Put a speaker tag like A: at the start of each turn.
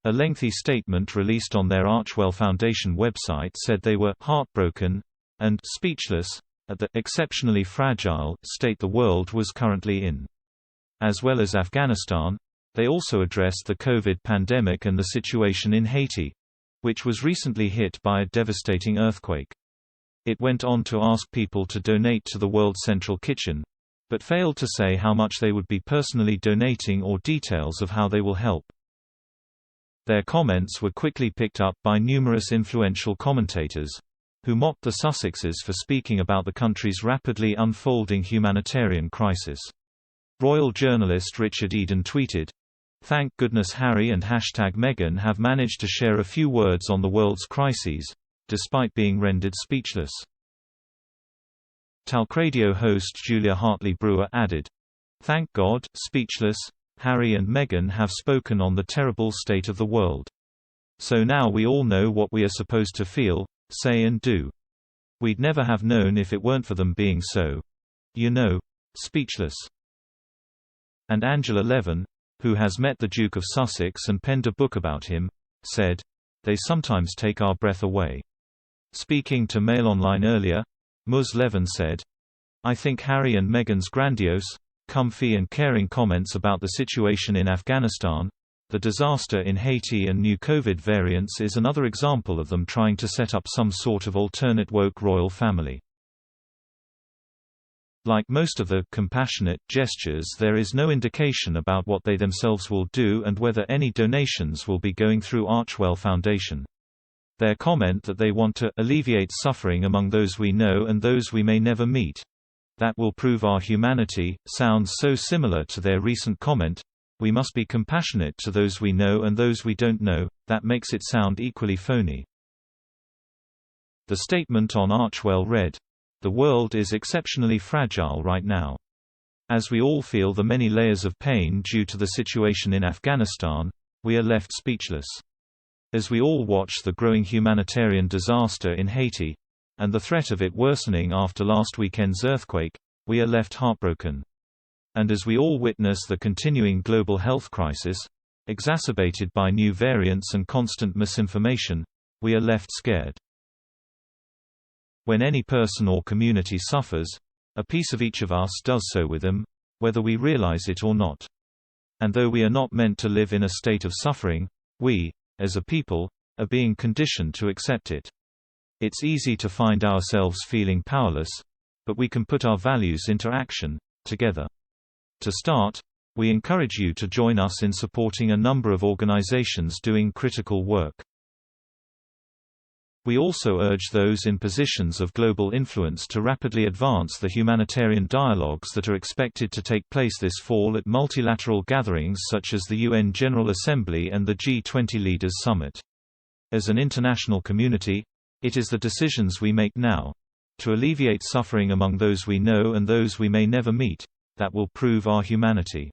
A: A lengthy statement released on their Archwell Foundation website said they were heartbroken and speechless at the exceptionally fragile state the world was currently in. As well as Afghanistan, they also addressed the COVID pandemic and the situation in Haiti, which was recently hit by a devastating earthquake. It went on to ask people to donate to the World Central Kitchen, but failed to say how much they would be personally donating or details of how they will help. Their comments were quickly picked up by numerous influential commentators, who mocked the Sussexes for speaking about the country's rapidly unfolding humanitarian crisis. Royal journalist Richard Eden tweeted, "Thank goodness Harry and #Meghan have managed to share a few words on the world's crises, despite being rendered speechless." TalkRADIO host Julia Hartley-Brewer added, "Thank God, speechless, Harry and Meghan have spoken on the terrible state of the world. So now we all know what we are supposed to feel, say and do. We'd never have known if it weren't for them being so, speechless." And Angela Levin, who has met the Duke of Sussex and penned a book about him, said, "They sometimes take our breath away." Speaking to Mail Online earlier, Ms. Levin said, "I think Harry and Meghan's grandiose, comfy and caring comments about the situation in Afghanistan, the disaster in Haiti and new COVID variants is another example of them trying to set up some sort of alternate woke royal family." Like most of the compassionate gestures, there is no indication about what they themselves will do and whether any donations will be going through Archwell Foundation. Their comment that they want to alleviate suffering among those we know and those we may never meet, that will prove our humanity, sounds so similar to their recent comment, "We must be compassionate to those we know and those we don't know," that makes it sound equally phony. The statement on Archwell read, "The world is exceptionally fragile right now. As we all feel the many layers of pain due to the situation in Afghanistan, we are left speechless. As we all watch the growing humanitarian disaster in Haiti, and the threat of it worsening after last weekend's earthquake, we are left heartbroken. And as we all witness the continuing global health crisis, exacerbated by new variants and constant misinformation, we are left scared. When any person or community suffers, a piece of each of us does so with them, whether we realize it or not. And though we are not meant to live in a state of suffering, we, as a people, are being conditioned to accept it. It's easy to find ourselves feeling powerless, but we can put our values into action, together. To start, we encourage you to join us in supporting a number of organizations doing critical work. We also urge those in positions of global influence to rapidly advance the humanitarian dialogues that are expected to take place this fall at multilateral gatherings such as the UN General Assembly and the G20 Leaders Summit. As an international community, it is the decisions we make now, to alleviate suffering among those we know and those we may never meet, that will prove our humanity.